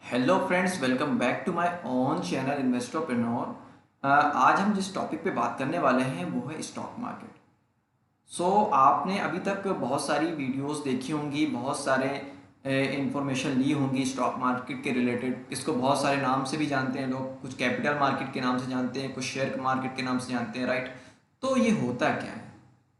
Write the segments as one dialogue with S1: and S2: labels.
S1: Hello friends, welcome back to my own channel Investorpreneur. आज हम जिस टॉपिक पे बात करने वाले हैं वो है स्टॉक मार्केट। आपने अभी तक बहुत सारी वीडियोस देखी होंगी, बहुत सारे इंफॉर्मेशन ली होंगी स्टॉक मार्केट के रिलेटेड। इसको बहुत सारे नाम से भी जानते हैं लोग, कुछ कैपिटल मार्केट के नाम से जानते हैं, कुछ शेयर मार्केट के नाम से जानते हैं, राइट। तो ये होता क्या है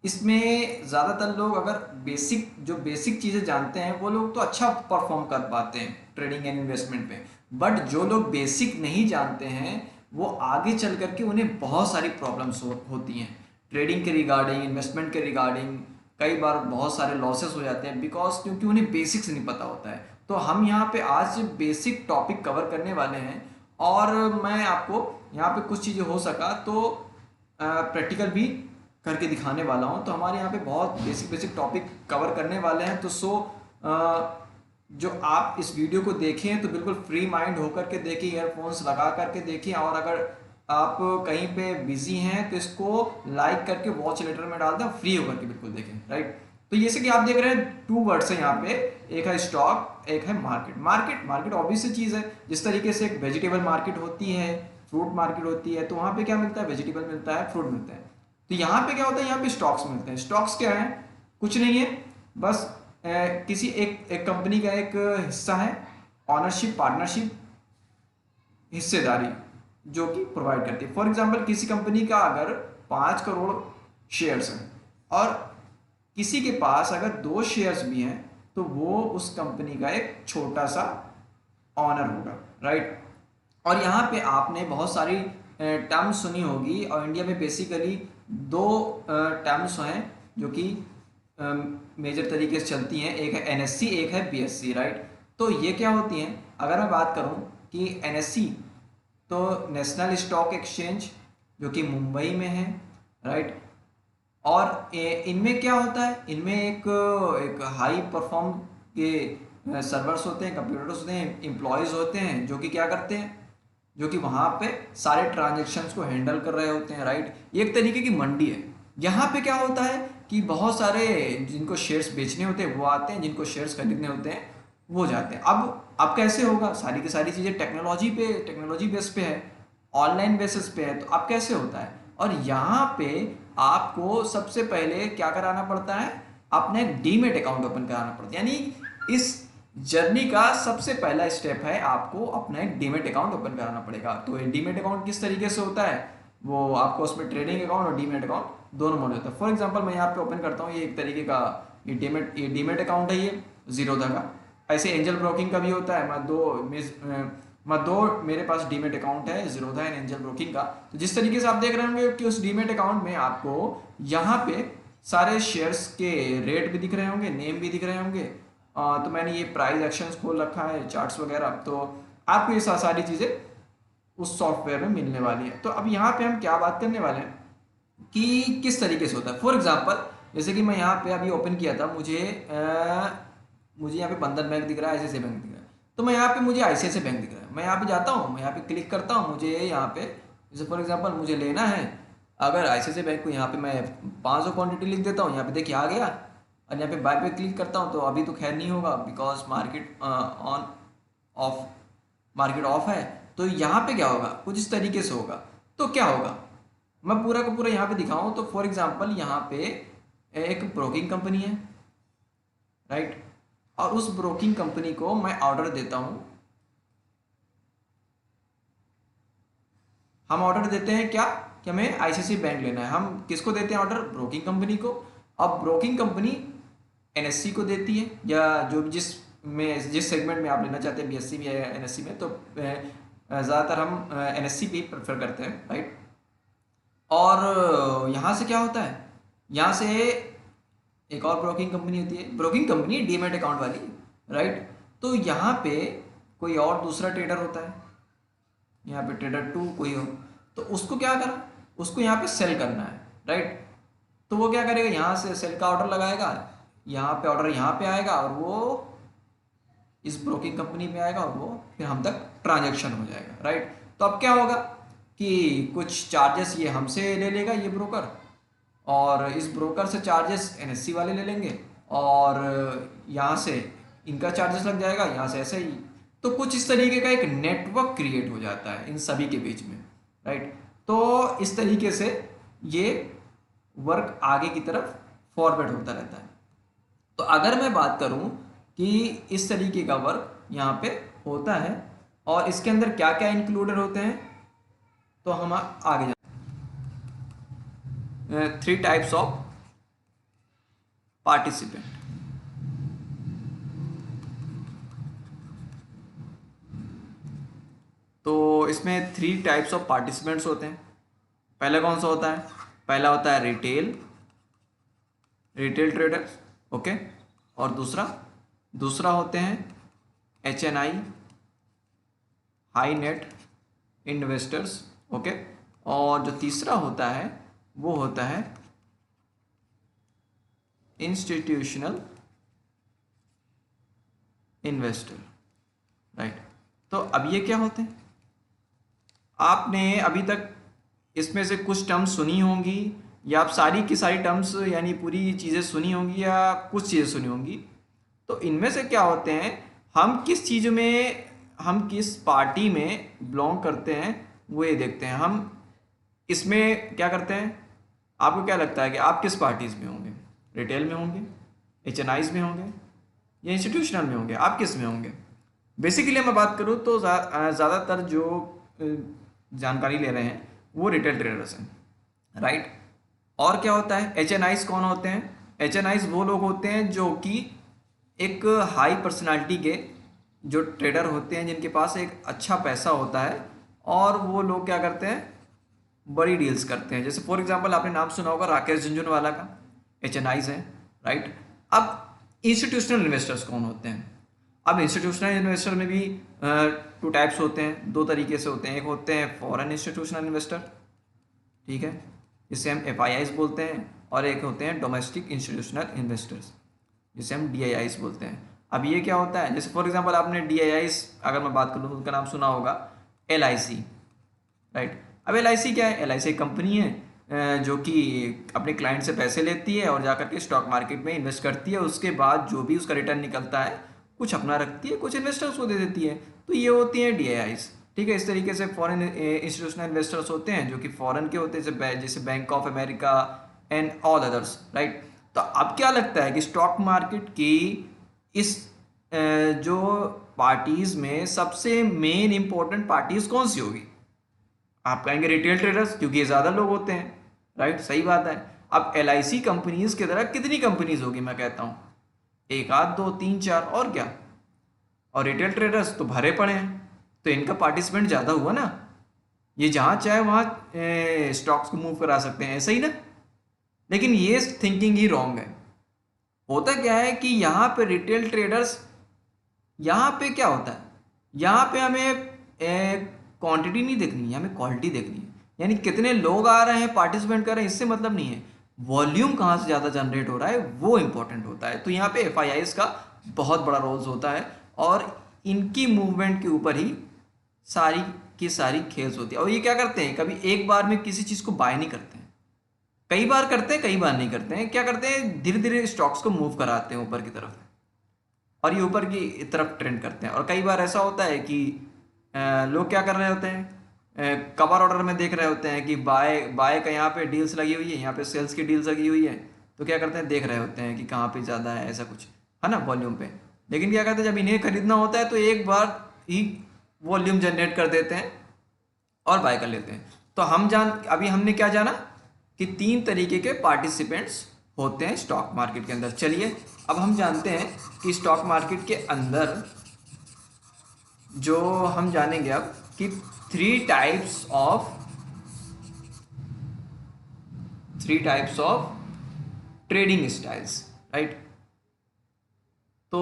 S1: इसमें? ज़्यादातर लोग अगर बेसिक चीज़ें जानते हैं वो लोग तो अच्छा परफॉर्म कर पाते हैं ट्रेडिंग एंड इन्वेस्टमेंट पे। बट जो लोग बेसिक नहीं जानते हैं वो आगे चल करके उन्हें बहुत सारी प्रॉब्लम्स होती हैं ट्रेडिंग के रिगार्डिंग, इन्वेस्टमेंट के रिगार्डिंग। कई बार बहुत सारे लॉसेस हो जाते हैं बिकॉज क्योंकि उन्हें बेसिक्स नहीं पता होता है। तो हम यहाँ पे आज बेसिक टॉपिक कवर करने वाले हैं और मैं आपको यहाँ पे कुछ चीज़ें हो सका तो प्रैक्टिकल भी करके दिखाने वाला हूँ। तो हमारे यहाँ पे बहुत बेसिक टॉपिक कवर करने वाले हैं। तो जो आप इस वीडियो को देखें तो बिल्कुल फ्री माइंड होकर के देखें, ईयरफोन्स लगा करके देखें। और अगर आप कहीं पे बिजी हैं तो इसको लाइक करके वॉच लेटर में डाल दें, फ्री होकर के बिल्कुल देखें, राइट। तो जैसे कि आप देख रहे हैं टू वर्ड्स है यहाँ पे, एक है स्टॉक, एक है मार्केट। मार्केट ऑब्वियस सी चीज़ है। जिस तरीके से एक वेजिटेबल मार्केट होती है, फ्रूट मार्केट होती है, तो वहाँ पे क्या मिलता है? वेजिटेबल मिलता है, फ्रूट मिलता है। तो यहाँ पे क्या होता है? यहाँ पे स्टॉक्स मिलते हैं। स्टॉक्स क्या है? कुछ नहीं है, बस किसी एक कंपनी का एक हिस्सा है, ऑनरशिप, पार्टनरशिप, हिस्सेदारी जो कि प्रोवाइड करती है। फॉर एग्जांपल किसी कंपनी का अगर 5 करोड़ शेयर्स हैं और किसी के पास अगर 2 शेयर्स भी हैं तो वो उस कंपनी का एक छोटा सा ऑनर होगा, राइट। और यहाँ पे आपने बहुत सारी टर्म्स सुनी होगी और इंडिया में बेसिकली दो टर्म्स हैं जो कि मेजर तरीके से चलती हैं। एक है एनएससी, एक है बीएससी, राइट। तो ये क्या होती हैं? अगर मैं बात करूं कि एनएससी तो नेशनल स्टॉक एक्सचेंज जो कि मुंबई में है, राइट। और इनमें क्या होता है? इनमें एक एक हाई परफॉर्म के सर्वर्स होते हैं, कंप्यूटर्स होते हैं, एम्प्लॉयज़ होते हैं जो कि क्या करते हैं, जो कि वहाँ पे सारे ट्रांजेक्शन्स को हैंडल कर रहे होते हैं, राइट। ये एक तरीके की मंडी है। यहाँ पे क्या होता है कि बहुत सारे जिनको शेयर्स बेचने होते हैं वो आते हैं, जिनको शेयर्स खरीदने होते हैं वो जाते हैं। अब कैसे होगा? सारी की सारी चीज़ें टेक्नोलॉजी बेस पे है, ऑनलाइन बेसिस पे है। तो अब कैसे होता है? और यहाँ पे आपको सबसे पहले क्या कराना पड़ता है? अपना एक डीमेट अकाउंट ओपन कराना पड़ता है। यानी इस जर्नी का सबसे पहला स्टेप है आपको अपना एक डीमेट अकाउंट ओपन कराना पड़ेगा। तो डीमेट अकाउंट किस तरीके से होता है? वो आपको उसमें ट्रेडिंग अकाउंट और डीमेट अकाउंट दोनों मौजूद होता है। फॉर एग्जांपल मैं यहाँ पे ओपन करता हूँ, ये एक तरीके का ये डीमेट अकाउंट है, ये जीरोधा का। ऐसे एंजल ब्रोकिंग का भी होता है। मैं दो मेरे पास डीमेट अकाउंट है, जीरोधा एंड एंजल ब्रोकिंग का। तो जिस तरीके से आप देख रहे होंगे कि उस डीमेट अकाउंट में आपको यहाँ पे सारे शेयर्स के रेट भी दिख रहे होंगे, नेम भी दिख रहे होंगे। तो मैंने ये प्राइस एक्शंस खोल रखा है, चार्ट्स वगैरह। तो आपको ये सारी चीज़ें उस सॉफ्टवेयर में मिलने वाली है। तो अब यहाँ पे हम क्या बात करने वाले हैं कि किस तरीके से होता है। फॉर एग्जांपल जैसे कि मैं यहाँ पे अभी ओपन किया था, मुझे यहाँ पे बंधन बैंक दिख रहा है, आईसीआईसीआई बैंक दिख रहा है। तो मैं यहाँ पे मुझे आईसीआईसीआई बैंक दिख रहा है, मैं यहाँ पे जाता हूँ, मैं यहाँ पे क्लिक करता हूँ। मुझे यहाँ पे जैसे फॉर एग्जांपल मुझे लेना है, अगर आईसीआईसीआई बैंक को यहाँ पे मैं 500 क्वान्टिटी लिख देता हूँ, यहाँ पे देखिए आ गया। और यहाँ पे बाय पे क्लिक करता हूँ तो अभी तो खैर नहीं होगा बिकॉज ऑफ मार्केट ऑफ है। तो यहाँ पे क्या होगा? कुछ इस तरीके से होगा। तो क्या होगा, मैं पूरा का पूरा यहाँ पे दिखाऊं तो फॉर एग्जांपल यहाँ पे एक ब्रोकिंग कंपनी है, राइट। और उस ब्रोकिंग कंपनी को मैं ऑर्डर देता हूं। हम ऑर्डर देते हैं क्या कि हमें आईसीआईसीआई बैंक लेना है। हम किसको देते हैं ऑर्डर? ब्रोकिंग कंपनी को। अब ब्रोकिंग कंपनी एनएससी को देती है, या जो भी जिस सेगमेंट में आप लेना चाहते हैं, बीएससी में या एनएससी में। तो ज़्यादातर हम एनएससी पे प्रेफर करते हैं, राइट। और यहाँ से क्या होता है? यहाँ से एक और ब्रोकिंग कंपनी होती है, ब्रोकिंग कंपनी डीमैट अकाउंट वाली, राइट। तो यहाँ पे कोई और दूसरा ट्रेडर होता है, यहाँ पे ट्रेडर 2 कोई हो, तो उसको क्या करना? उसको यहाँ पे सेल करना है, राइट। तो वो क्या करेगा? यहाँ से सेल का ऑर्डर लगाएगा, यहाँ पे ऑर्डर यहाँ पे आएगा और वो इस ब्रोकिंग कंपनी में आएगा और वो फिर हम तक ट्रांजेक्शन हो जाएगा, राइट। तो अब क्या होगा कि कुछ चार्जेस ये हमसे ले लेगा ये ब्रोकर, और इस ब्रोकर से चार्जेस एनएससी वाले ले लेंगे, और यहाँ से इनका चार्जेस लग जाएगा, यहाँ से ऐसे ही तो कुछ इस तरीके का एक नेटवर्क क्रिएट हो जाता है इन सभी के बीच में, राइट। तो इस तरीके से ये वर्क आगे की तरफ फॉरवर्ड होता रहता है। तो अगर मैं बात करूं कि इस तरीके का वर्क यहाँ पे होता है और इसके अंदर क्या क्या इंक्लूडेड होते हैं, तो हम आगे जाते हैं। 3 टाइप्स ऑफ पार्टिसिपेंट। तो इसमें 3 टाइप्स ऑफ पार्टिसिपेंट्स होते हैं। पहला कौन सा होता है? पहला होता है रिटेल ट्रेडर्स, ओके। और दूसरा होते हैं HNI, high net investors, okay. और जो तीसरा होता है वो होता है इंस्टीट्यूशनल इन्वेस्टर, राइट। तो अब ये क्या होते हैं? आपने अभी तक इसमें से कुछ टर्म्स सुनी होंगी, या आप सारी की सारी टर्म्स यानी पूरी चीज़ें सुनी होंगी, या कुछ चीज़ें सुनी होंगी। तो इनमें से क्या होते हैं, हम किस चीज़ में, हम किस पार्टी में बिलोंग करते हैं वो ये देखते हैं। हम इसमें क्या करते हैं, आपको क्या लगता है कि आप किस पार्टीज में होंगे? रिटेल में होंगे, HNIs में होंगे, या इंस्टीट्यूशनल में होंगे? आप किस में होंगे? बेसिकली मैं बात करूँ तो ज़्यादातर जो जानकारी ले रहे हैं वो रिटेल ट्रेडर्स हैं, राइट। और क्या होता है? HNIs कौन होते हैं? HNIs वो लोग होते हैं जो कि एक हाई पर्सनालिटी के जो ट्रेडर होते हैं, जिनके पास एक अच्छा पैसा होता है, और वो लोग क्या करते हैं, बड़ी डील्स करते हैं। जैसे फॉर एग्जांपल आपने नाम सुना होगा राकेश झुनझुनवाला का, HNIs है, राइट। अब इंस्टीट्यूशनल इन्वेस्टर्स कौन होते हैं? अब इंस्टीट्यूशनल इन्वेस्टर में भी 2 टाइप्स होते हैं, 2 तरीके से होते हैं। एक होते हैं फॉरेन इंस्टीट्यूशनल इन्वेस्टर, ठीक है, जिसे हम FIIs बोलते हैं, और एक होते हैं डोमेस्टिक इंस्टीट्यूशनल इन्वेस्टर्स, जिसे हम DIIs बोलते हैं। अब ये क्या होता है? जैसे फॉर एग्जांपल आपने DIIs अगर मैं बात करूँ तो उनका नाम सुना होगा, LIC, राइट। अब LIC क्या है? LIC एक कंपनी है जो कि अपने क्लाइंट से पैसे लेती है और जाकर के स्टॉक मार्केट में इन्वेस्ट करती है। उसके बाद जो भी उसका रिटर्न निकलता है, कुछ अपना रखती है, कुछ इन्वेस्टर्स को दे देती है। तो ये होती हैं DIIs, ठीक है। इस तरीके से फॉरेन इंस्टीट्यूशनल इन्वेस्टर्स होते हैं जो कि फॉरेन के होते हैं, जैसे bank of America and all others, right. तो अब क्या लगता है कि स्टॉक मार्केट की इस जो पार्टीज में सबसे मेन इंपॉर्टेंट पार्टीज कौन सी होगी? आप कहेंगे रिटेल ट्रेडर्स, क्योंकि ये ज़्यादा लोग होते हैं, राइट, सही बात है। अब LIC कंपनीज की तरह कितनी कंपनीज होगी? मैं कहता हूँ 1 आध 2 3 4, और क्या। और रिटेल ट्रेडर्स तो भरे पड़े हैं, तो इनका पार्टिसिपेंट ज़्यादा हुआ ना। ये जहाँ चाहे वहाँ स्टॉक्स को मूव करा सकते हैं, ऐसा ही ना। लेकिन ये थिंकिंग ही रॉन्ग है। होता क्या है कि यहाँ पे रिटेल ट्रेडर्स, यहाँ पे क्या होता है, यहाँ पे हमें क्वांटिटी नहीं देखनी है, हमें क्वालिटी देखनी है। यानी कितने लोग आ रहे हैं, पार्टिसिपेंट कर रहे हैं, इससे मतलब नहीं है। वॉल्यूम कहाँ से ज़्यादा जनरेट हो रहा है वो इंपॉर्टेंट होता है। तो यहाँ पे FIIs का बहुत बड़ा रोल्स होता है, और इनकी मूवमेंट के ऊपर ही सारी की सारी खेल्स होती है। और ये क्या करते हैं, कभी एक बार में किसी चीज़ को बाय नहीं करते हैं, कई बार करते हैं, कई बार नहीं करते हैं। क्या करते हैं, धीरे धीरे स्टॉक्स को मूव कराते हैं ऊपर की तरफ, और ये ऊपर की तरफ ट्रेंड करते हैं। और कई बार ऐसा होता है कि लोग क्या कर रहे होते हैं, कवर ऑर्डर में देख रहे होते हैं कि बाय बाय का यहाँ पे डील्स लगी हुई है, यहाँ पे सेल्स की डील्स लगी हुई है। तो क्या करते हैं, देख रहे होते हैं कि कहाँ पे ज़्यादा है, ऐसा कुछ है ना, वॉल्यूम पे। लेकिन क्या करते हैं, जब इन्हें खरीदना होता है तो एक बार ही वॉल्यूम जनरेट कर देते हैं और बाय कर लेते हैं। तो अभी हमने क्या जाना कि 3 तरीके के पार्टिसिपेंट्स होते हैं स्टॉक मार्केट के अंदर। चलिए अब हम जानते हैं कि स्टॉक मार्केट के अंदर जो हम जानेंगे अब कि 3 types of trading styles, right. तो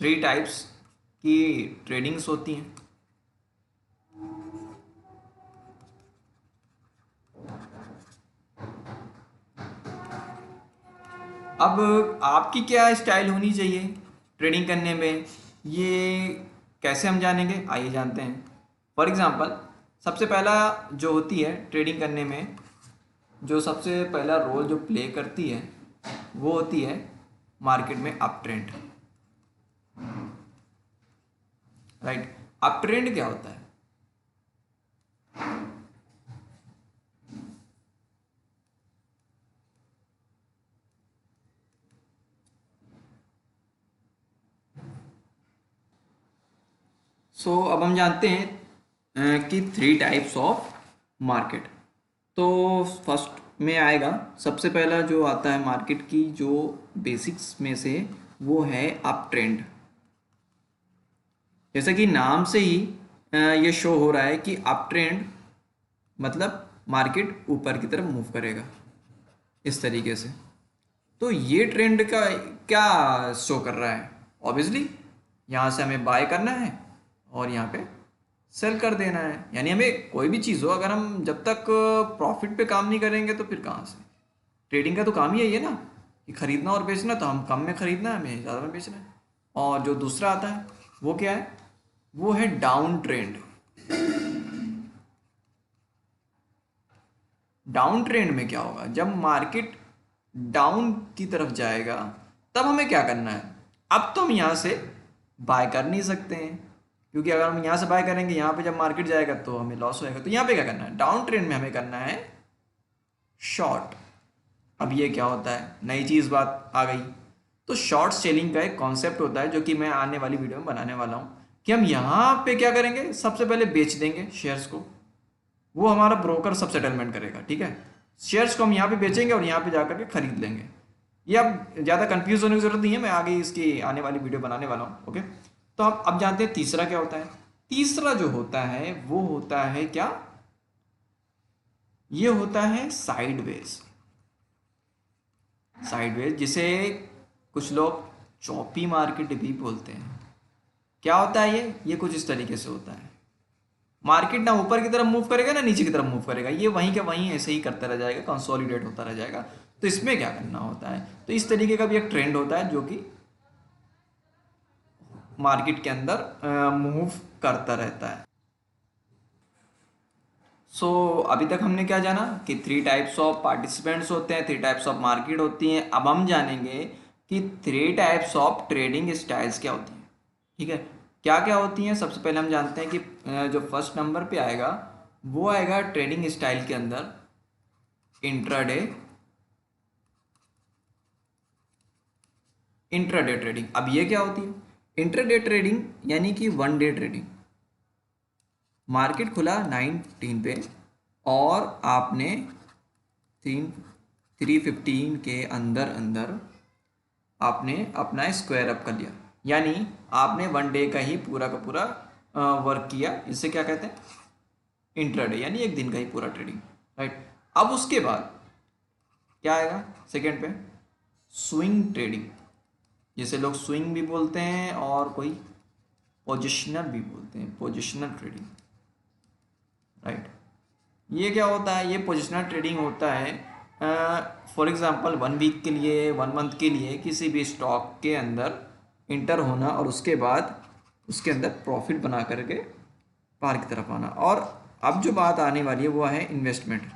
S1: 3 टाइप्स की ट्रेडिंग्स होती हैं। अब आपकी क्या स्टाइल होनी चाहिए ट्रेडिंग करने में, ये कैसे हम जानेंगे? आइए जानते हैं। फॉर एग्जांपल सबसे पहला जो होती है ट्रेडिंग करने में, जो सबसे पहला रोल जो प्ले करती है वो होती है मार्केट में up trend. Right. Up trend क्या होता है? अब हम जानते हैं कि 3 टाइप्स ऑफ मार्केट। तो फर्स्ट में आएगा, सबसे पहला जो आता है मार्केट की जो बेसिक्स में से, वो है अप ट्रेंड। जैसा कि नाम से ही ये शो हो रहा है कि अप ट्रेंड मतलब मार्केट ऊपर की तरफ मूव करेगा इस तरीके से। तो ये ट्रेंड का क्या शो कर रहा है? ऑब्वियसली यहाँ से हमें बाय करना है और यहाँ पे सेल कर देना है। यानी हमें कोई भी चीज़ हो, अगर हम जब तक प्रॉफिट पे काम नहीं करेंगे तो फिर कहाँ से? ट्रेडिंग का तो काम ही यही है ना कि खरीदना और बेचना। तो हम कम में खरीदना है, हमें ज़्यादा में बेचना है। और जो दूसरा आता है वो क्या है? वो है डाउन ट्रेंड। डाउन ट्रेंड में क्या होगा? जब मार्केट डाउन की तरफ जाएगा तब हमें क्या करना है? अब तो हम यहाँ से बाय कर नहीं सकते हैं, क्योंकि अगर हम यहाँ से बाय करेंगे, यहाँ पे जब मार्केट जाएगा तो हमें लॉस होएगा। तो यहाँ पे क्या करना है? डाउन ट्रेंड में हमें करना है शॉर्ट। अब ये क्या होता है? नई चीज़ बात आ गई। तो शॉर्ट सेलिंग का एक कॉन्सेप्ट होता है जो कि मैं आने वाली वीडियो में बनाने वाला हूँ, कि हम यहाँ पे क्या करेंगे? सबसे पहले बेच देंगे शेयर्स को, वो हमारा ब्रोकर सब सेटलमेंट करेगा, ठीक है। शेयर्स को हम यहाँ पे बेचेंगे और यहाँ पे जाकर के खरीद लेंगे। ये अब ज़्यादा कंफ्यूज होने की जरूरत नहीं है, मैं आगे इसकी आने वाली वीडियो बनाने वाला हूँ, ओके। तो अब जानते हैं तीसरा क्या होता है। तीसरा जो होता है वो होता है क्या? ये होता है साइडवेज। साइडवेज जिसे कुछ लोग चॉपी मार्केट भी बोलते हैं। क्या होता है ये कुछ इस तरीके से होता है। मार्केट ना ऊपर की तरफ मूव करेगा ना नीचे की तरफ मूव करेगा, ये वहीं के वहीं ऐसे ही करता रह जाएगा, कंसोलिडेट होता रह जाएगा। तो इसमें क्या करना होता है? तो इस तरीके का भी एक ट्रेंड होता है जो कि मार्केट के अंदर मूव करता रहता है। अभी तक हमने क्या जाना कि 3 टाइप्स ऑफ पार्टिसिपेंट्स होते हैं, 3 टाइप्स ऑफ मार्केट होती हैं। अब हम जानेंगे कि 3 टाइप्स ऑफ ट्रेडिंग स्टाइल्स क्या होती हैं, ठीक है। क्या क्या होती हैं? सबसे पहले हम जानते हैं कि जो फर्स्ट नंबर पे आएगा वो आएगा ट्रेडिंग स्टाइल के अंदर इंट्राडे। इंट्राडे ट्रेडिंग, अब ये क्या होती है? इंट्राडे ट्रेडिंग यानी कि 1 डे ट्रेडिंग। मार्केट खुला 19 पे और आपने 315 के अंदर अंदर आपने अपना स्क्वायर अप कर लिया, यानी आपने 1 डे का ही पूरा का पूरा वर्क किया। इसे क्या कहते हैं? इंट्राडे, यानी एक दिन का ही पूरा ट्रेडिंग, राइट। अब उसके बाद क्या आएगा सेकेंड पे? स्विंग ट्रेडिंग, जिसे लोग स्विंग भी बोलते हैं और कोई पोजिशनल भी बोलते हैं, पोजिशनल ट्रेडिंग, राइट। ये क्या होता है? ये पोजिशनल ट्रेडिंग होता है फॉर एग्जांपल 1 वीक के लिए, 1 मंथ के लिए किसी भी स्टॉक के अंदर इंटर होना और उसके बाद उसके अंदर प्रॉफिट बना करके बाहर की तरफ आना। और अब जो बात आने वाली है वो है इन्वेस्टमेंट।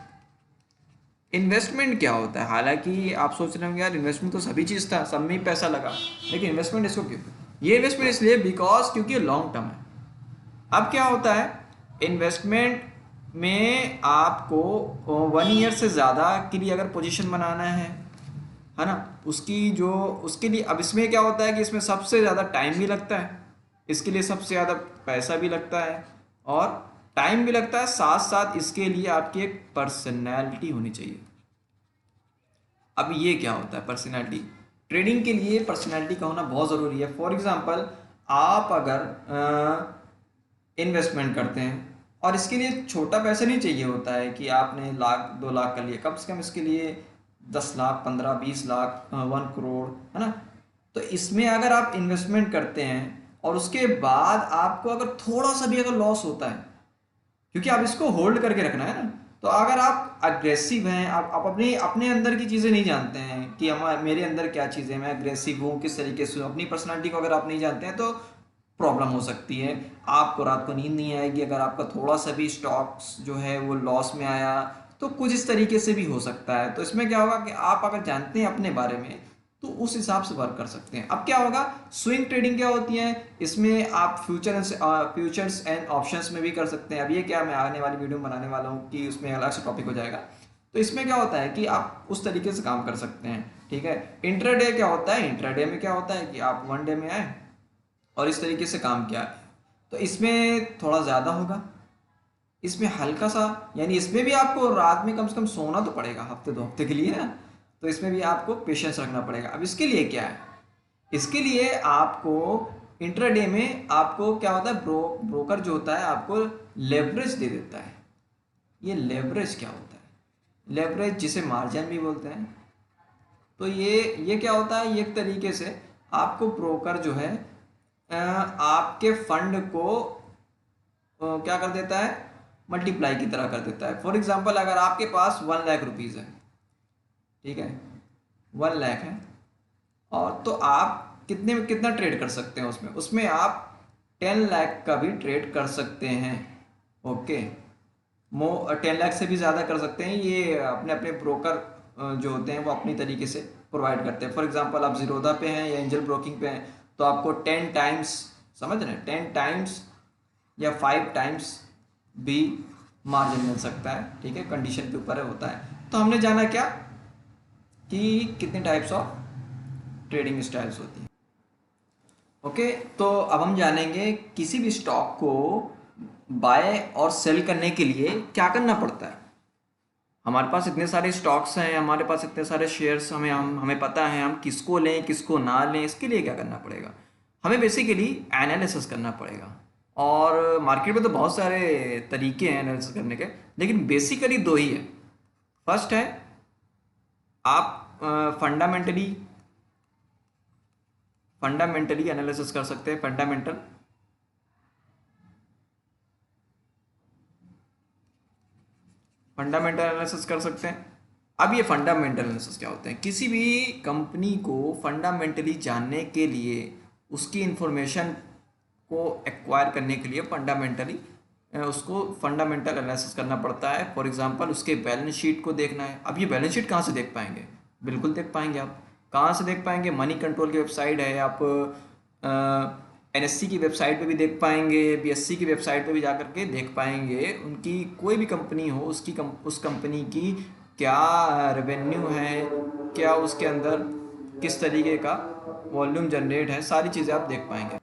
S1: इन्वेस्टमेंट क्या होता है? हालांकि आप सोच रहे होंगे यार इन्वेस्टमेंट तो सभी चीज़ था, सब में ही पैसा लगा, लेकिन इन्वेस्टमेंट इसको क्यों? ये इन्वेस्टमेंट इसलिए बिकॉज क्योंकि लॉन्ग टर्म है। अब क्या होता है? इन्वेस्टमेंट में आपको 1 ईयर से ज़्यादा के लिए अगर पोजीशन बनाना है ना, उसके लिए अब इसमें क्या होता है कि इसमें सबसे ज़्यादा टाइम भी लगता है, इसके लिए सबसे ज़्यादा पैसा भी लगता है और टाइम भी लगता है, साथ साथ इसके लिए आपकी एक पर्सनैलिटी होनी चाहिए। अब ये क्या होता है पर्सनैलिटी? ट्रेडिंग के लिए पर्सनैलिटी का होना बहुत ज़रूरी है। फॉर एग्जांपल आप अगर इन्वेस्टमेंट करते हैं और इसके लिए छोटा पैसा नहीं चाहिए होता है कि आपने 1 लाख 2 लाख कर लिए, कम से कम इसके लिए 10 लाख 15 20 लाख 1 करोड़, है ना। तो इसमें अगर आप इन्वेस्टमेंट करते हैं और उसके बाद आपको अगर थोड़ा सा भी अगर लॉस होता है, क्योंकि आप इसको होल्ड करके रखना है ना, तो अगर आप अग्रेसिव हैं, आप अपने अपने अंदर की चीज़ें नहीं जानते हैं कि मेरे अंदर क्या चीज़ें, मैं अग्रेसिव हूँ किस तरीके से, अपनी पर्सनालिटी को अगर आप नहीं जानते हैं तो प्रॉब्लम हो सकती है। आपको रात को नींद नहीं आएगी अगर आपका थोड़ा सा भी स्टॉक्स जो है वो लॉस में आया, तो कुछ इस तरीके से भी हो सकता है। तो इसमें क्या होगा कि आप अगर जानते हैं अपने बारे में तो उस हिसाब से वर्क कर सकते हैं। अब क्या होगा, स्विंग ट्रेडिंग क्या होती है, इसमें आप फ्यूचर्स एंड ऑप्शंस में भी कर सकते हैं। अब ये क्या मैं आने वाली वीडियो में बनाने वाला हूँ कि उसमें अलग से टॉपिक हो जाएगा। तो इसमें क्या होता है कि आप उस तरीके से काम कर सकते हैं, ठीक है। इंट्राडे क्या होता है, इंट्राडे में क्या होता है कि आप वन डे में आए और इस तरीके से काम किया, तो इसमें थोड़ा ज़्यादा होगा, इसमें हल्का सा, यानी इसमें भी आपको रात में कम से कम सोना तो पड़ेगा हफ्ते 2 हफ्ते के लिए ना, तो इसमें भी आपको पेशेंस रखना पड़ेगा। अब इसके लिए क्या है, इसके लिए आपको इंट्राडे में आपको क्या होता है, ब्रोकर जो होता है आपको लेवरेज दे देता है। ये लेवरेज क्या होता है, लेवरेज जिसे मार्जिन भी बोलते हैं। तो ये क्या होता है, ये एक तरीके से आपको ब्रोकर जो है आपके फंड को क्या कर देता है, मल्टीप्लाई की तरह कर देता है। फॉर एग्जांपल अगर आपके पास 1 लाख रुपीज़ है, ठीक है, 1 लाख है, और तो आप कितना ट्रेड कर सकते हैं उसमें, उसमें आप 10 लाख का भी ट्रेड कर सकते हैं। ओके, 10 लाख से भी ज़्यादा कर सकते हैं। ये अपने अपने ब्रोकर जो होते हैं वो अपनी तरीके से प्रोवाइड करते हैं। फॉर एग्जांपल आप ज़ीरोधा पे हैं या एंजल ब्रोकिंग पे हैं, तो आपको 10 टाइम्स, समझ रहे हैं, 10 टाइम्स या 5 टाइम्स भी मार्जिन मिल सकता है, ठीक है, कंडीशन के ऊपर होता है। तो हमने जाना क्या कि कितने टाइप्स ऑफ ट्रेडिंग स्टाइल्स होती हैं। ओके, तो अब हम जानेंगे किसी भी स्टॉक को बाय और सेल करने के लिए क्या करना पड़ता है। हमारे पास इतने सारे स्टॉक्स हैं, हमारे पास इतने सारे शेयर्स, हमें पता है हम किसको लें किसको ना लें। इसके लिए क्या करना पड़ेगा, हमें बेसिकली एनालिसिस करना पड़ेगा। और मार्केट में तो बहुत सारे तरीके हैं एनालिसिस करने के, लेकिन बेसिकली 2 ही है। फर्स्ट है आप फंडामेंटली एनालिसिस कर सकते हैं, फंडामेंटल एनालिसिस कर सकते हैं। अब ये फंडामेंटल एनालिसिस क्या होते हैं, किसी भी कंपनी को फंडामेंटली जानने के लिए, उसकी इंफॉर्मेशन को एक्वायर करने के लिए उसको फंडामेंटल एनालिसिस करना पड़ता है। फॉर एग्जांपल उसके बैलेंस शीट को देखना है। अब ये बैलेंस शीट कहाँ से देख पाएंगे, बिल्कुल देख पाएंगे। आप कहाँ से देख पाएंगे, मनी कंट्रोल की वेबसाइट है, आप एनएससी की वेबसाइट पे भी देख पाएंगे, बीएससी की वेबसाइट पे भी जा करके देख पाएंगे। उनकी कोई भी कंपनी हो, उस कंपनी की क्या रेवेन्यू है, क्या उसके अंदर किस तरीके का वॉल्यूम जनरेट है, सारी चीज़ें आप देख पाएंगे।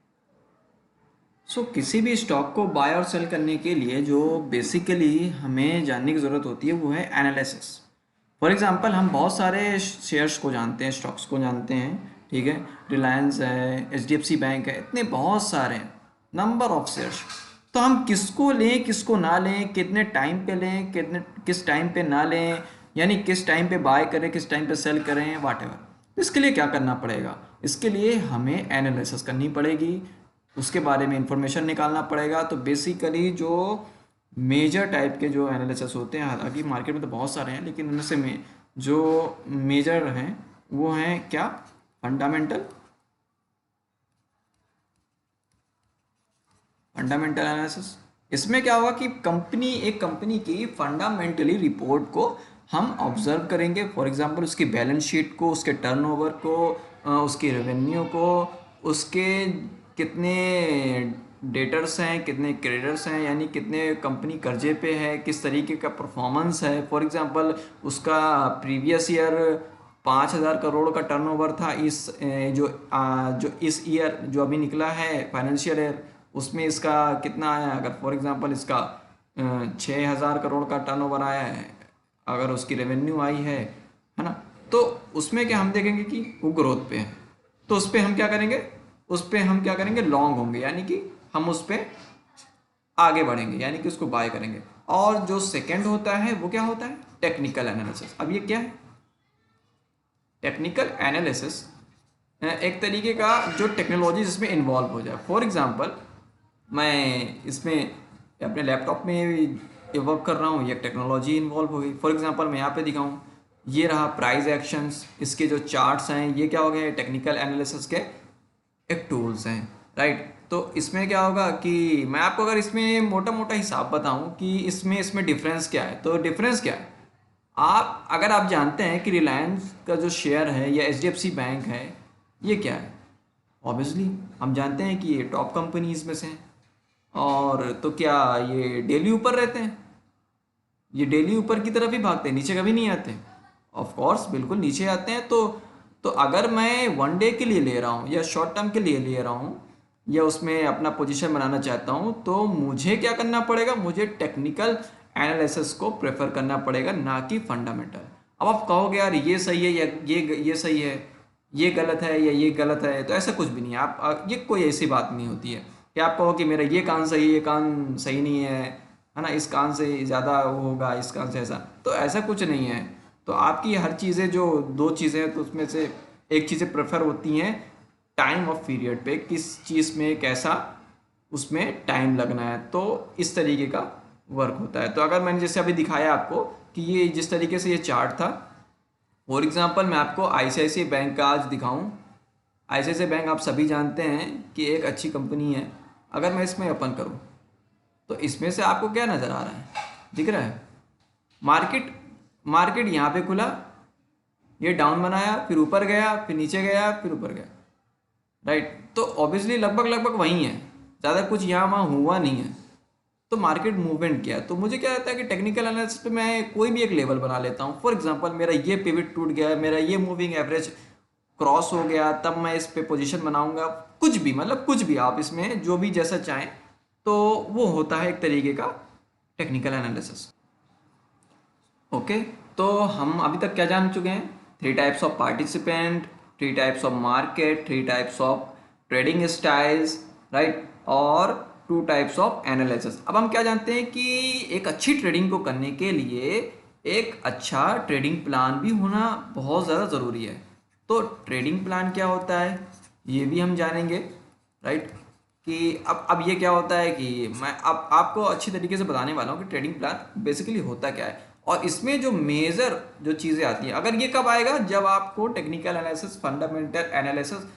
S1: किसी भी स्टॉक को बाय और सेल करने के लिए जो बेसिकली हमें जानने की ज़रूरत होती है वो है एनालिसिस। फॉर एग्जांपल हम बहुत सारे शेयर्स को जानते हैं, स्टॉक्स को जानते हैं, ठीक है, रिलायंस है, एचडीएफसी बैंक है, इतने बहुत सारे नंबर ऑफ शेयर्स। तो हम किसको लें किसको ना लें, कितने टाइम पे लें, किस टाइम पे ना लें, यानी किस टाइम पे बाय करें किस टाइम पे सेल करें, वाटेवर। इसके लिए क्या करना पड़ेगा, इसके लिए हमें एनालिसिस करनी पड़ेगी, उसके बारे में इंफॉर्मेशन निकालना पड़ेगा। तो बेसिकली जो मेजर टाइप के जो एनालिसिस होते हैं, हालांकि मार्केट में तो बहुत सारे हैं, लेकिन उनमें से जो मेजर हैं वो हैं क्या, फंडामेंटल एनालिसिस। इसमें क्या होगा कि एक कंपनी की फंडामेंटली रिपोर्ट को हम ऑब्जर्व करेंगे। फॉर एग्जांपल उसकी बैलेंस शीट को, उसके टर्नओवर को, उसकी रेवेन्यू को, उसके कितने डेटर्स हैं, कितने क्रेडिटर्स हैं, यानी कितने कंपनी कर्जे पे है, किस तरीके का परफॉर्मेंस है। फॉर एग्जांपल उसका प्रीवियस ईयर 5,000 करोड़ का टर्नओवर था, जो इस ईयर जो अभी निकला है फाइनेंशियल ईयर, उसमें इसका कितना आया। अगर फॉर एग्जांपल इसका 6,000 करोड़ का टर्नओवर आया है, अगर उसकी रेवेन्यू आई है ना, तो उसमें क्या हम देखेंगे कि वो ग्रोथ पे है, तो उस पर हम क्या करेंगे, लॉन्ग होंगे, यानी कि हम उस पर आगे बढ़ेंगे, यानी कि उसको बाय करेंगे। और जो सेकंड होता है वो क्या होता है, टेक्निकल एनालिसिस। अब ये क्या है, टेक्निकल एनालिसिस एक तरीके का जो टेक्नोलॉजी जिसमें इन्वॉल्व हो जाए। फॉर एग्जांपल मैं इसमें अपने लैपटॉप में ये वर्क कर रहा हूँ, ये टेक्नोलॉजी इन्वॉल्व हो गई। फॉर एग्जांपल मैं यहाँ पे दिखाऊँ, ये रहा प्राइस एक्शंस, इसके जो चार्ट्स हैं, ये क्या हो गए, टेक्निकल एनालिसिस के एक टूल्स हैं, राइट। तो इसमें क्या होगा कि मैं आपको अगर इसमें मोटा मोटा हिसाब बताऊं कि इसमें डिफरेंस क्या है, तो डिफरेंस क्या है, आप अगर आप जानते हैं कि रिलायंस का जो शेयर है या एचडीएफसी बैंक है, ये क्या है, ऑब्वियसली हम जानते हैं कि ये टॉप कंपनीज में से हैं। और तो क्या ये डेली ऊपर रहते हैं? ये डेली ऊपर की तरफ ही भागते हैं, नीचे कभी नहीं आते। ऑफ कोर्स बिल्कुल नीचे आते हैं। तो अगर मैं वन डे के लिए ले रहा हूँ या शॉर्ट टर्म के लिए ले रहा हूँ या उसमें अपना पोजीशन बनाना चाहता हूँ, तो मुझे क्या करना पड़ेगा, मुझे टेक्निकल एनालिसिस को प्रेफर करना पड़ेगा, ना कि फंडामेंटल। अब आप कहोगे यार ये सही है या ये सही है, ये गलत है या ये गलत है, तो ऐसा कुछ भी नहीं है। ये कोई ऐसी बात नहीं होती है कि आप कहो कि मेरा ये कान सही है, ये कान सही नहीं है ना, इस कान से ज़्यादा वो होगा, इस कान से ऐसा, तो ऐसा कुछ नहीं है। तो आपकी हर चीज़ें जो दो चीज़ें हैं, तो उसमें से एक चीज़ें प्रेफर होती हैं टाइम ऑफ पीरियड पे, किस चीज़ में कैसा उसमें टाइम लगना है, तो इस तरीके का वर्क होता है। तो अगर मैंने जैसे अभी दिखाया आपको कि ये जिस तरीके से ये चार्ट था, फॉर एग्जांपल मैं आपको आईसीआईसीआई बैंक का आज दिखाऊं। आईसीआईसीआई बैंक आप सभी जानते हैं कि एक अच्छी कंपनी है। अगर मैं इसमें ओपन करूं तो इसमें से आपको क्या नज़र आ रहा है, दिख रहा है? मार्केट मार्केट यहाँ पे खुला, ये डाउन बनाया, फिर ऊपर गया, फिर नीचे गया, फिर ऊपर गया, राइट। तो ऑब्वियसली लगभग लगभग वही है, ज़्यादा कुछ यहाँ वहाँ हुआ नहीं है। तो मार्केट मूवमेंट क्या है, तो मुझे क्या रहता है कि टेक्निकल एनालिसिस पे मैं कोई भी एक लेवल बना लेता हूँ। फॉर एग्जांपल मेरा ये पिवट टूट गया, मेरा ये मूविंग एवरेज क्रॉस हो गया, तब मैं इस पे पोजीशन बनाऊंगा। कुछ भी, मतलब कुछ भी, आप इसमें जो भी जैसा चाहें, तो वो होता है एक तरीके का टेक्निकल एनालिसिस। ओके, तो हम अभी तक क्या जान चुके हैं? Three types of participant, three types of market, three types of trading styles, right, और टू टाइप्स ऑफ एनालिसिस। अब हम क्या जानते हैं कि एक अच्छी ट्रेडिंग को करने के लिए एक अच्छा ट्रेडिंग प्लान भी होना बहुत ज़्यादा ज़रूरी है। तो ट्रेडिंग प्लान क्या होता है ये भी हम जानेंगे, राइट। कि अब ये क्या होता है कि मैं अब आपको अच्छी तरीके से बताने वाला हूँ कि ट्रेडिंग प्लान बेसिकली होता क्या है। और इसमें जो मेजर जो चीज़ें आती हैं, अगर ये कब आएगा, जब आपको टेक्निकल एनालिसिस, फंडामेंटल एनालिसिस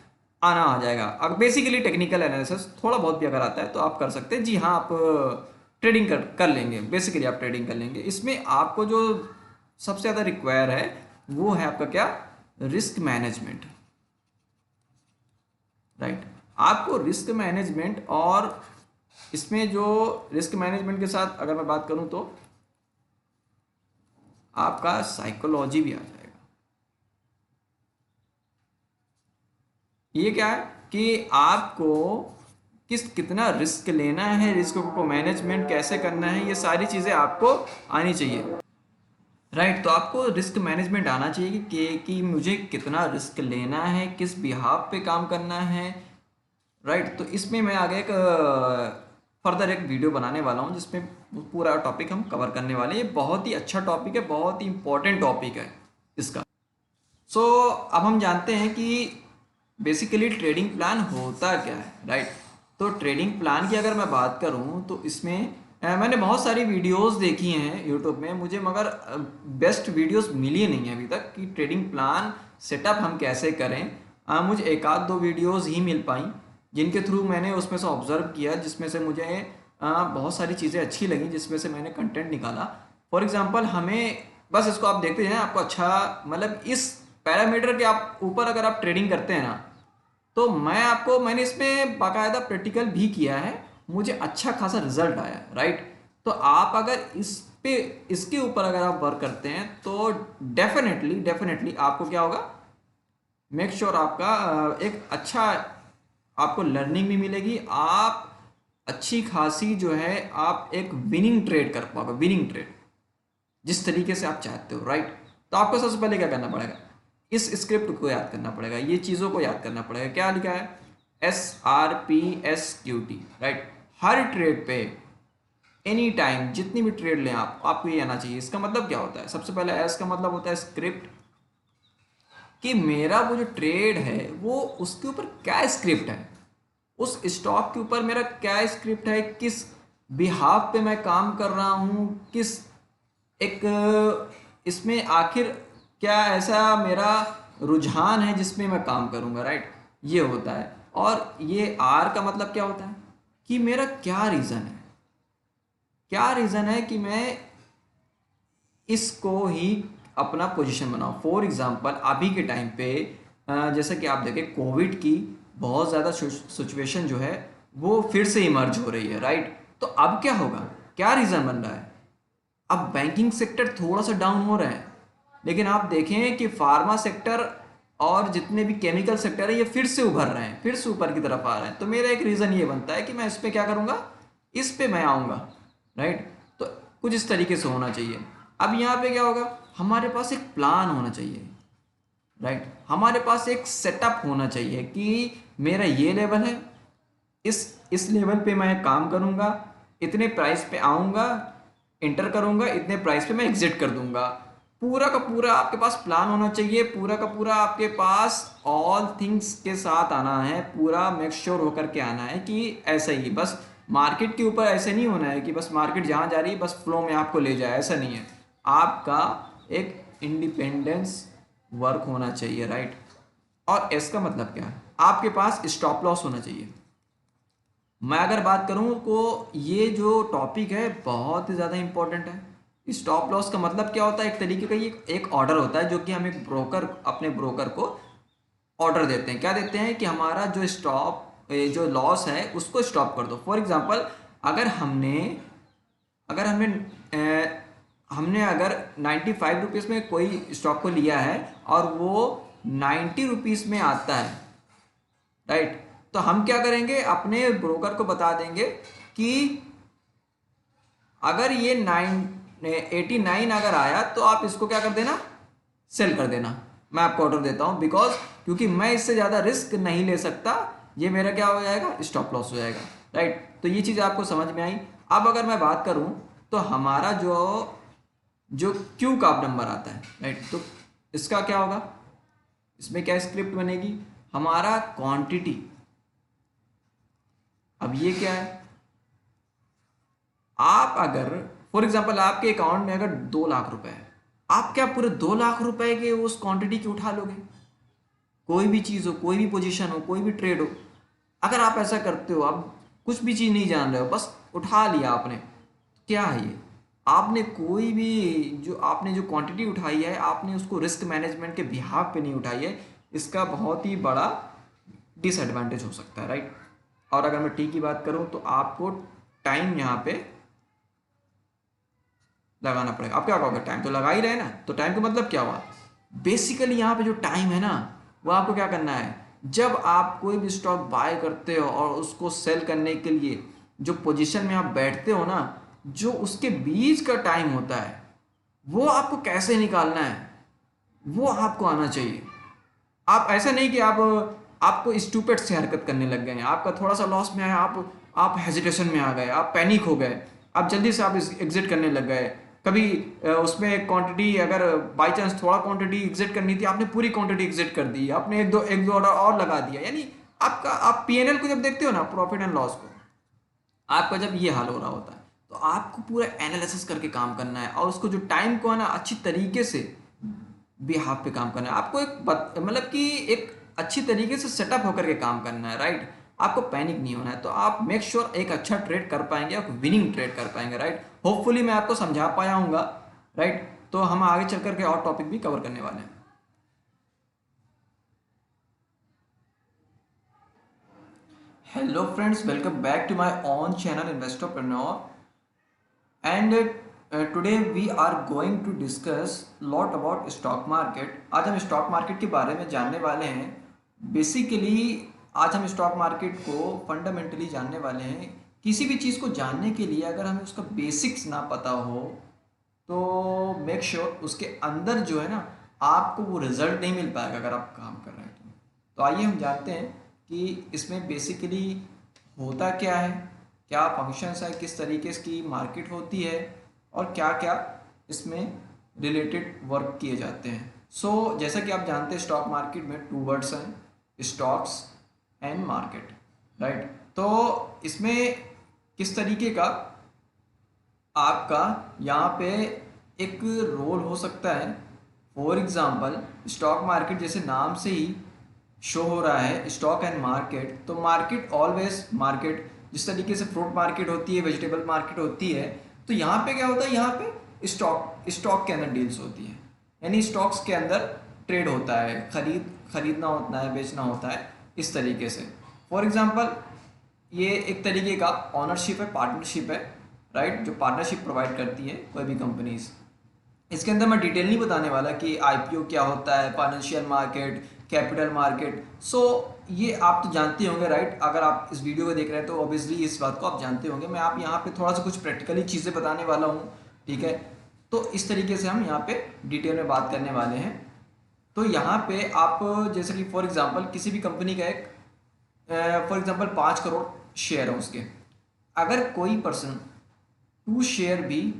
S1: आना आ जाएगा। अगर बेसिकली टेक्निकल एनालिसिस थोड़ा बहुत भी अगर आता है तो आप कर सकते हैं। जी हाँ, आप ट्रेडिंग कर लेंगे, बेसिकली आप ट्रेडिंग कर लेंगे। इसमें आपको जो सबसे ज़्यादा रिक्वायर है वो है आपका क्या, रिस्क मैनेजमेंट, राइट। आपको रिस्क मैनेजमेंट, और इसमें जो रिस्क मैनेजमेंट के साथ अगर मैं बात करूं तो आपका साइकोलॉजी भी आ जाएगा। ये क्या है कि आपको कितना रिस्क लेना है, रिस्क को मैनेजमेंट कैसे करना है, ये सारी चीज़ें आपको आनी चाहिए, राइट। तो आपको रिस्क मैनेजमेंट आना चाहिए कि मुझे कितना रिस्क लेना है, किस बिहाफ पे काम करना है, राइट। तो इसमें मैं आगे एक फर्दर एक वीडियो बनाने वाला हूँ जिसमें पूरा टॉपिक हम कवर करने वाले हैं। ये बहुत ही अच्छा टॉपिक है, बहुत ही इंपॉर्टेंट टॉपिक है इसका। सो अब हम जानते हैं कि बेसिकली ट्रेडिंग प्लान होता क्या है, राइट। तो ट्रेडिंग प्लान की अगर मैं बात करूं तो इसमें मैंने बहुत सारी वीडियोस देखी हैं यूट्यूब में, मुझे मगर बेस्ट वीडियोस मिली नहीं है अभी तक कि ट्रेडिंग प्लान सेटअप हम कैसे करें। मुझे एक आध दो वीडियोस ही मिल पाई जिनके थ्रू मैंने उसमें से ऑब्जर्व किया, जिसमें से मुझे बहुत सारी चीज़ें अच्छी लगी, जिसमें से मैंने कंटेंट निकाला। फॉर एग्जांपल हमें बस इसको आप देखते हैं, आपको अच्छा, मतलब इस पैरामीटर के आप ऊपर अगर आप ट्रेडिंग करते हैं ना, तो मैंने इसमें बाकायदा प्रैक्टिकल भी किया है, मुझे अच्छा खासा रिजल्ट आया, राइट। तो आप अगर इसके ऊपर अगर आप वर्क करते हैं तो डेफिनेटली आपको क्या होगा, मेक श्योर आपका एक अच्छा आपको लर्निंग भी मिलेगी, आप अच्छी खासी जो है आप एक विनिंग ट्रेड कर पाओगे, विनिंग ट्रेड जिस तरीके से आप चाहते हो, राइट। तो आपको सबसे पहले क्या करना पड़ेगा, इस स्क्रिप्ट को याद करना पड़ेगा, ये चीज़ों को याद करना पड़ेगा। क्या लिखा है, SRPSQT, राइट। हर ट्रेड पे एनी टाइम जितनी भी ट्रेड लें आपको ये आना चाहिए। इसका मतलब क्या होता है, सबसे पहले एस का मतलब होता है स्क्रिप्ट, कि मेरा वो जो ट्रेड है वो उसके ऊपर क्या स्क्रिप्ट है, उस स्टॉक के ऊपर मेरा क्या स्क्रिप्ट है, किस बिहाफ पे मैं काम कर रहा हूँ, किस एक इसमें आखिर क्या ऐसा मेरा रुझान है जिसमें मैं काम करूँगा, राइट। ये होता है। और ये आर का मतलब क्या होता है कि मेरा क्या रीज़न है, क्या रीज़न है कि मैं इसको ही अपना पोजीशन बनाओ। फॉर एग्जांपल अभी के टाइम पे जैसे कि आप देखें कोविड की बहुत ज़्यादा सिचुएशन जो है वो फिर से इमर्ज हो रही है, राइट। तो अब क्या होगा, क्या रीज़न बन रहा है, अब बैंकिंग सेक्टर थोड़ा सा डाउन हो रहा है, लेकिन आप देखें कि फार्मा सेक्टर और जितने भी केमिकल सेक्टर है ये फिर से उभर रहे हैं, फिर से ऊपर की तरफ आ रहे हैं। तो मेरा एक रीज़न ये बनता है कि मैं इस पे क्या करूँगा, इस पे मैं आऊँगा, राइट। तो कुछ इस तरीके से होना चाहिए। अब यहाँ पे क्या होगा, हमारे पास एक प्लान होना चाहिए, राइट। हमारे पास एक सेटअप होना चाहिए कि मेरा ये लेवल है, इस लेवल पे मैं काम करूँगा, इतने प्राइस पे आऊँगा, इंटर करूँगा, इतने प्राइस पे मैं एग्जिट कर दूंगा। पूरा का पूरा आपके पास प्लान होना चाहिए, पूरा का पूरा आपके पास ऑल थिंग्स के साथ आना है, पूरा मेक श्योर होकर के आना है कि ऐसा ही बस मार्केट के ऊपर ऐसे नहीं होना है कि बस मार्केट जहाँ जा रही है बस फ्लो में आपको ले जाए, ऐसा नहीं है। आपका एक इंडिपेंडेंस वर्क होना चाहिए, राइट। और इसका मतलब क्या है, आपके पास स्टॉप लॉस होना चाहिए। मैं अगर बात करूं तो ये जो टॉपिक है बहुत ही ज़्यादा इंपॉर्टेंट है। स्टॉप लॉस का मतलब क्या होता है, एक तरीके का ये एक ऑर्डर होता है जो कि हम एक ब्रोकर, अपने ब्रोकर को ऑर्डर देते हैं। क्या देते हैं कि हमारा जो जो लॉस है उसको स्टॉप कर दो। फॉर एग्जांपल अगर हमने अगर हमने अ, हमने अगर 95 रुपीज़ में कोई स्टॉक को लिया है और वो 90 रुपीज़ में आता है, राइट। तो हम क्या करेंगे, अपने ब्रोकर को बता देंगे कि अगर ये 89 अगर आया तो आप इसको क्या कर देना, सेल कर देना। मैं आपको ऑर्डर देता हूं बिकॉज क्योंकि मैं इससे ज़्यादा रिस्क नहीं ले सकता, ये मेरा क्या हो जाएगा, स्टॉप लॉस हो जाएगा, राइट। तो ये चीज़ आपको समझ में आई। अब अगर मैं बात करूं तो हमारा जो जो क्यू का नंबर आता है, राइट, तो इसका क्या होगा, इसमें क्या स्क्रिप्ट बनेगी, हमारा क्वांटिटी। अब ये क्या है, आप अगर फॉर एग्जांपल आपके अकाउंट में अगर 2 लाख रुपए है, आप क्या पूरे 2 लाख रुपए के उस क्वांटिटी की उठा लोगे, कोई भी चीज़ हो, कोई भी पोजीशन हो, कोई भी ट्रेड हो। अगर आप ऐसा करते हो, आप कुछ भी चीज़ नहीं जान रहे हो, बस उठा लिया आपने, क्या है ये, आपने कोई भी आपने जो क्वांटिटी उठाई है आपने उसको रिस्क मैनेजमेंट के बिहाफ पे नहीं उठाई है। इसका बहुत ही बड़ा डिसएडवांटेज हो सकता है, राइट। और अगर मैं टी की बात करूं तो आपको टाइम यहाँ पे लगाना पड़ेगा। आप क्या कहोगे, टाइम तो लगा ही रहे ना, तो टाइम का मतलब क्या हुआ, बेसिकली यहाँ पे जो टाइम है ना वो आपको क्या करना है, जब आप कोई भी स्टॉक बाय करते हो और उसको सेल करने के लिए जो पोजीशन में आप बैठते हो ना, जो उसके बीच का टाइम होता है वो आपको कैसे निकालना है वो आपको आना चाहिए। आप ऐसा नहीं कि आपको स्टूपिड से हरकत करने लग गए हैं, आपका थोड़ा सा लॉस में आया, आप हेजिटेशन में आ गए, आप पैनिक हो गए, आप जल्दी से आप एग्जिट करने लग गए। कभी उसमें क्वांटिटी अगर बाई चांस थोड़ा क्वांटिटी एग्जिट करनी थी, आपने पूरी क्वांटिटी एग्जिट कर दी, आपने एक दो ऑर्डर और लगा दिया। यानी आप पीएनएल को जब देखते हो ना, प्रॉफिट एंड लॉस को, आपका जब ये हाल हो रहा होता है तो आपको पूरा एनालिसिस करके काम करना है और उसको जो टाइम को है ना अच्छी तरीके से बिहाफ पे काम करना है। आपको मतलब कि एक अच्छी तरीके से सेटअप होकर के काम करना है, राइट। आपको पैनिक नहीं होना है, तो आप मेक श्योर एक अच्छा ट्रेड कर पाएंगे, एक विनिंग ट्रेड कर पाएंगे, राइट। होपफुली मैं आपको समझा पाया हूँगा, राइट। तो हम आगे चल करके और टॉपिक भी कवर करने वाले हैं। Hello friends, welcome back to my own channel Investorpreneur and today we are going to discuss lot about stock market. आज हम स्टॉक मार्केट के बारे में जानने वाले हैं। बेसिकली आज हम स्टॉक मार्केट को फंडामेंटली जानने वाले हैं। किसी भी चीज़ को जानने के लिए अगर हमें उसका बेसिक्स ना पता हो तो मेक श्योर उसके अंदर जो है ना आपको वो रिजल्ट नहीं मिल पाएगा अगर आप काम कर रहे हैं तो आइए हम जानते हैं कि इसमें बेसिकली होता क्या है, क्या फंक्शंस है, किस तरीके की मार्केट होती है और क्या क्या इसमें रिलेटेड वर्क किए जाते हैं। जैसा कि आप जानते हैं स्टॉक मार्केट में 2 वर्ड्स हैं, स्टॉक्स एंड मार्केट, राइट। तो इसमें किस तरीके का आपका यहाँ पे एक रोल हो सकता है। फॉर एग्जांपल स्टॉक मार्केट जैसे नाम से ही शो हो रहा है, स्टॉक एंड मार्केट, तो मार्केट ऑलवेज मार्केट, जिस तरीके से फ्रूट मार्केट होती है, वेजिटेबल मार्केट होती है, तो यहाँ पे क्या होता है, यहाँ पे स्टॉक के अंदर डील्स होती हैं, यानी स्टॉक्स के अंदर ट्रेड होता है, खरीदना होता है, बेचना होता है, इस तरीके से। फॉर एग्जांपल ये एक तरीके का ऑनरशिप है, पार्टनरशिप है, राइट, जो पार्टनरशिप प्रोवाइड करती है कोई भी कंपनीज। इसके अंदर मैं डिटेल नहीं बताने वाला कि आईपीओ क्या होता है, फाइनेंशियल मार्केट, कैपिटल मार्केट। सो ये आप तो जानते होंगे, राइट, अगर आप इस वीडियो को देख रहे हैं तो ऑब्वियसली इस बात को आप जानते होंगे। मैं आप यहाँ पे थोड़ा सा कुछ प्रैक्टिकली चीज़ें बताने वाला हूँ, ठीक है। तो इस तरीके से हम यहाँ पे डिटेल में बात करने वाले हैं। तो यहाँ पे आप जैसे कि फॉर एग्जांपल किसी भी कंपनी का एक फॉर एग्जांपल 5 करोड़ शेयर है उसके, अगर कोई पर्सन 2 शेयर भी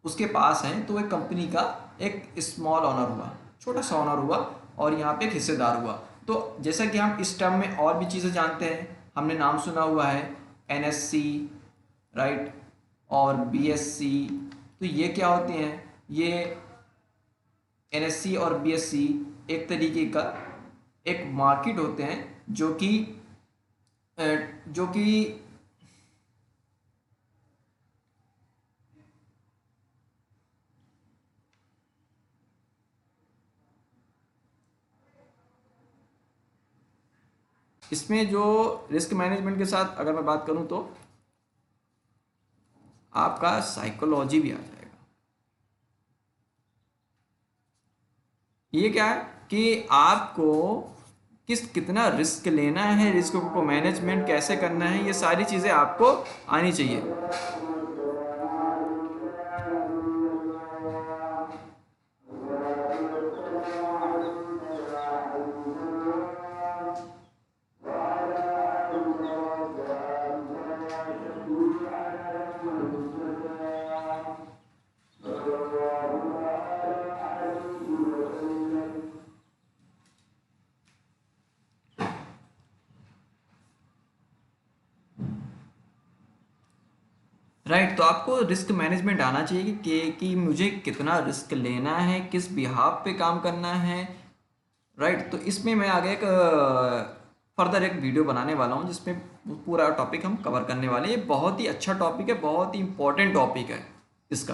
S1: उसके पास हैं तो एक कंपनी का एक स्मॉल ऑनर हुआ, छोटा सा ऑनर हुआ, और यहाँ पे एक हिस्सेदार हुआ। तो जैसा कि हम इस टर्म में और भी चीज़ें जानते हैं, हमने नाम सुना हुआ है एनएससी, राइट, और बीएससी। तो ये क्या होते हैं, ये एनएससी और बीएससी एक तरीके का एक मार्केट होते हैं जो कि इसमें जो रिस्क मैनेजमेंट के साथ अगर मैं बात करूं तो आपका साइकोलॉजी भी आ जाएगा। ये क्या है कि आपको कितना रिस्क लेना है, रिस्क को मैनेजमेंट कैसे करना है, ये सारी चीज़ें आपको आनी चाहिए। राइट, तो आपको रिस्क मैनेजमेंट आना चाहिए कि मुझे कितना रिस्क लेना है, किस बिहाफ पे काम करना है, राइट। तो इसमें मैं आगे एक फर्दर एक वीडियो बनाने वाला हूँ जिसमें पूरा टॉपिक हम कवर करने वाले हैं। ये बहुत ही अच्छा टॉपिक है, बहुत ही इंपॉर्टेंट टॉपिक है इसका।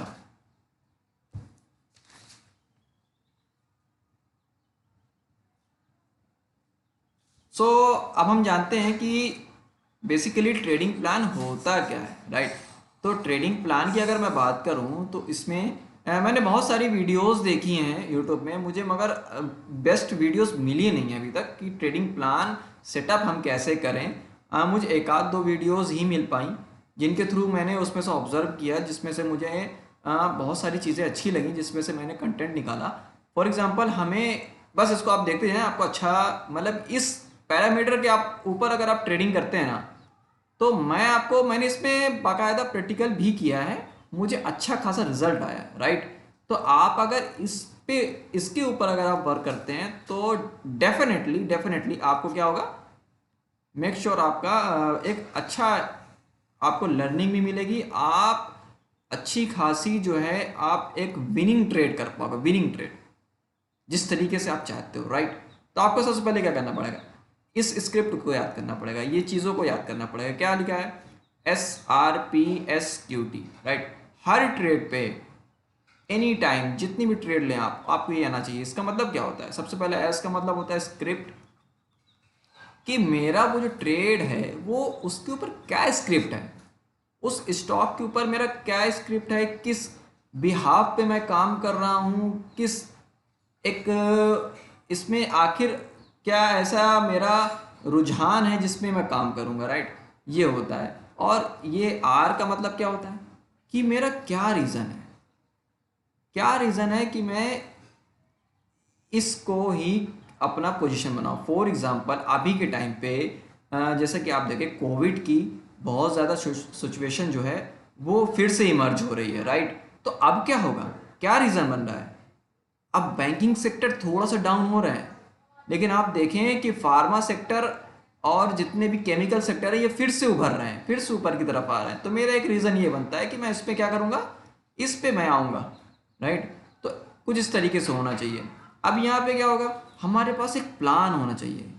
S1: अब हम जानते हैं कि बेसिकली ट्रेडिंग प्लान होता क्या है, राइट। तो ट्रेडिंग प्लान की अगर मैं बात करूं तो इसमें मैंने बहुत सारी वीडियोस देखी हैं यूट्यूब में, मुझे मगर बेस्ट वीडियोस मिली नहीं है अभी तक कि ट्रेडिंग प्लान सेटअप हम कैसे करें। मुझे एक आध 2 वीडियोस ही मिल पाई जिनके थ्रू मैंने उसमें से ऑब्जर्व किया, जिसमें से मुझे बहुत सारी चीज़ें अच्छी लगी, जिसमें से मैंने कंटेंट निकाला। फॉर एग्जांपल हमें बस इसको आप देखते जाएं, आपको अच्छा मतलब इस पैरामीटर के आप ऊपर अगर आप ट्रेडिंग करते हैं ना, तो मैंने इसमें बाकायदा प्रैक्टिकल भी किया है, मुझे अच्छा खासा रिजल्ट आया, राइट। तो आप अगर इसके ऊपर अगर आप वर्क करते हैं तो डेफिनेटली आपको क्या होगा, मेक श्योर आपका एक अच्छा आपको लर्निंग भी मिलेगी, आप अच्छी खासी जो है आप एक विनिंग ट्रेड कर पाओगे, विनिंग ट्रेड जिस तरीके से आप चाहते हो, राइट। तो आपको सबसे पहले क्या करना पड़ेगा, इस स्क्रिप्ट को याद करना पड़ेगा, ये चीज़ों को याद करना पड़ेगा। क्या लिखा है, SRPSQT, राइट। हर ट्रेड पे एनी टाइम जितनी भी ट्रेड लें आपको ये आना चाहिए। इसका मतलब क्या होता है, सबसे पहले एस का मतलब होता है स्क्रिप्ट, कि मेरा वो जो ट्रेड है वो उसके ऊपर क्या स्क्रिप्ट है, उस स्टॉक के ऊपर मेरा क्या स्क्रिप्ट है, किस बिहाफ पे मैं काम कर रहा हूँ, किस एक इसमें आखिर क्या ऐसा मेरा रुझान है जिसमें मैं काम करूँगा, राइट, ये होता है। और ये आर का मतलब क्या होता है कि मेरा क्या रीज़न है कि मैं इसको ही अपना पोजीशन बनाऊं। फॉर एग्जांपल अभी के टाइम पे जैसा कि आप देखें कोविड की बहुत ज़्यादा सिचुएशन जो है वो फिर से इमर्ज हो रही है, राइट। तो अब क्या होगा, क्या रीज़न बन रहा है, अब बैंकिंग सेक्टर थोड़ा सा डाउन हो रहा है, लेकिन आप देखें कि फार्मा सेक्टर और जितने भी केमिकल सेक्टर है ये फिर से उभर रहे हैं, फिर से ऊपर की तरफ आ रहे हैं। तो मेरा एक रीज़न ये बनता है कि मैं इस पर क्या करूँगा, इस पे मैं आऊँगा, राइट। तो कुछ इस तरीके से होना चाहिए। अब यहाँ पे क्या होगा, हमारे पास एक प्लान होना चाहिए,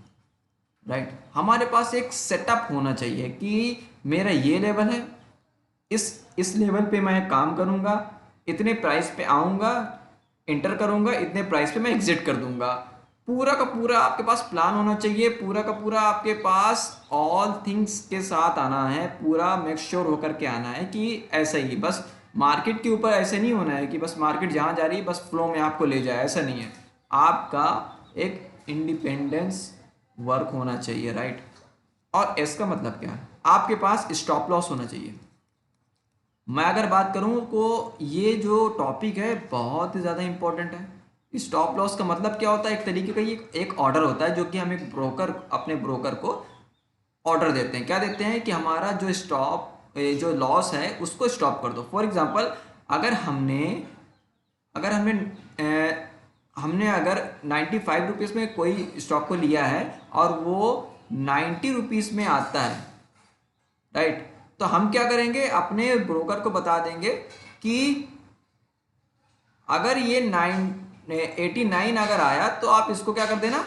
S1: राइट, हमारे पास एक सेटअप होना चाहिए कि मेरा ये लेवल है, इस लेवल पे मैं काम करूँगा, इतने प्राइस पे आऊँगा, इंटर करूँगा, इतने प्राइस पे मैं एग्जिट कर दूँगा। पूरा का पूरा आपके पास प्लान होना चाहिए, पूरा का पूरा आपके पास ऑल थिंग्स के साथ आना है, पूरा मेक श्योर होकर के आना है कि ऐसा ही बस मार्केट के ऊपर ऐसे नहीं होना है कि बस मार्केट जहाँ जा रही है बस फ्लो में आपको ले जाए, ऐसा नहीं है। आपका एक इंडिपेंडेंस वर्क होना चाहिए, राइट। और इसका मतलब क्या है, आपके पास स्टॉप लॉस होना चाहिए। मैं अगर बात करूं तो ये जो टॉपिक है बहुत ही ज़्यादा इंपॉर्टेंट है। स्टॉप लॉस का मतलब क्या होता है, एक तरीके का ये एक ऑर्डर होता है जो कि हम एक ब्रोकर, अपने ब्रोकर को ऑर्डर देते हैं। क्या देते हैं कि हमारा जो जो लॉस है उसको स्टॉप कर दो। फॉर एग्जांपल अगर हमने अगर 95 रुपीज़ में कोई स्टॉक को लिया है और वो 90 रुपीज़ में आता है, राइट, तो हम क्या करेंगे, अपने ब्रोकर को बता देंगे कि अगर ये 89 अगर आया तो आप इसको क्या कर देना,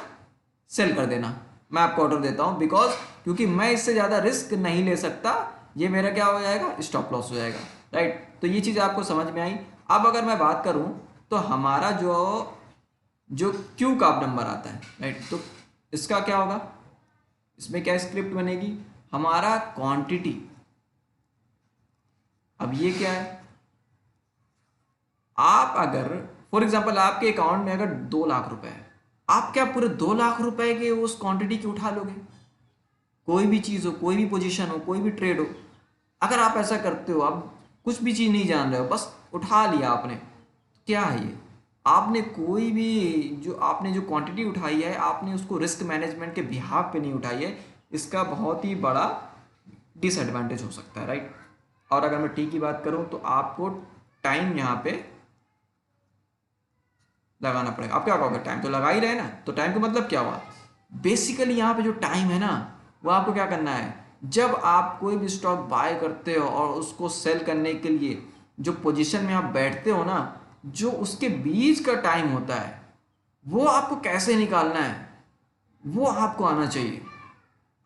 S1: सेल कर देना। मैं आपको ऑर्डर देता हूं बिकॉज क्योंकि मैं इससे ज़्यादा रिस्क नहीं ले सकता, ये मेरा क्या हो जाएगा, स्टॉप लॉस हो जाएगा, राइट। तो ये चीज़ आपको समझ में आई। अब अगर मैं बात करूं तो हमारा जो क्यू का नंबर आता है, राइट, तो इसका क्या होगा, इसमें क्या स्क्रिप्ट बनेगी, हमारा क्वांटिटी। अब ये क्या है, आप अगर फॉर एग्जांपल आपके अकाउंट में अगर 2 लाख रुपए है, आप क्या पूरे 2 लाख रुपए के उस क्वांटिटी की उठा लोगे? कोई भी चीज़ हो, कोई भी पोजीशन हो, कोई भी ट्रेड हो, अगर आप ऐसा करते हो, आप कुछ भी चीज़ नहीं जान रहे हो, बस उठा लिया आपने, क्या है ये, आपने कोई भी आपने जो क्वांटिटी उठाई है, आपने उसको रिस्क मैनेजमेंट के बिहाफ पे नहीं उठाई है। इसका बहुत ही बड़ा डिसएडवांटेज हो सकता है, राइट। और अगर मैं टी की बात करूं तो आपको टाइम यहाँ पे लगाना पड़ेगा। आप क्या कहोगे, टाइम तो लगा ही रहे ना, तो टाइम का मतलब क्या हुआ, बेसिकली यहाँ पे जो टाइम है ना, वो आपको क्या करना है, जब आप कोई भी स्टॉक बाय करते हो और उसको सेल करने के लिए जो पोजीशन में आप बैठते हो ना, जो उसके बीच का टाइम होता है वो आपको कैसे निकालना है, वो आपको आना चाहिए।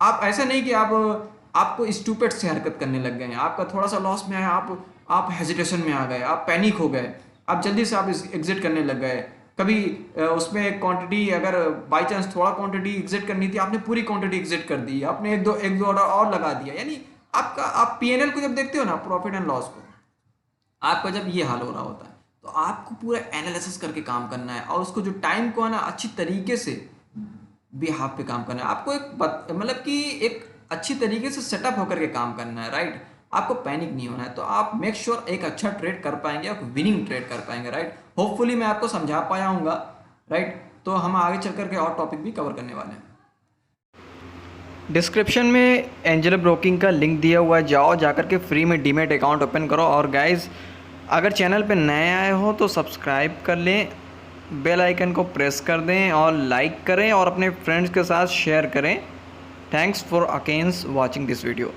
S1: आप ऐसा नहीं कि आपको स्टूपिड से हरकत करने लग गए हैं, आपका थोड़ा सा लॉस में आया, आप हेजिटेशन में आ गए, आप पैनिक हो गए, आप जल्दी से आप एग्जिट करने लग गए। कभी उसमें एक क्वांटिटी अगर बाई चांस थोड़ा क्वांटिटी एग्जिट करनी थी, आपने पूरी क्वांटिटी एग्जिट कर दी, आपने एक दो ऑर्डर और लगा दिया। यानी आप पीएनएल को जब देखते हो ना, प्रॉफिट एंड लॉस को, आपका जब ये हाल हो रहा होता है तो आपको पूरा एनालिसिस करके काम करना है और उसको जो टाइम को है ना अच्छी तरीके से बिहाफ पे काम करना है। आपको मतलब कि एक अच्छी तरीके से सेटअप होकर के काम करना है, राइट। आपको पैनिक नहीं होना है, तो आप मेक श्योर एक अच्छा ट्रेड कर पाएंगे, आप विनिंग ट्रेड कर पाएंगे, राइट। होपफुली मैं आपको समझा पाया हूँगा, राइट। तो हम आगे चल करके और टॉपिक भी कवर करने वाले हैं। डिस्क्रिप्शन में एंजल ब्रोकिंग का लिंक दिया हुआ है, जाओ जाकर के फ्री में डीमैट अकाउंट ओपन करो। और गाइज अगर चैनल पे नए आए हो तो सब्सक्राइब कर लें, बेल आइकन को प्रेस कर दें और लाइक करें और अपने फ्रेंड्स के साथ शेयर करें। Thanks for against watching this video.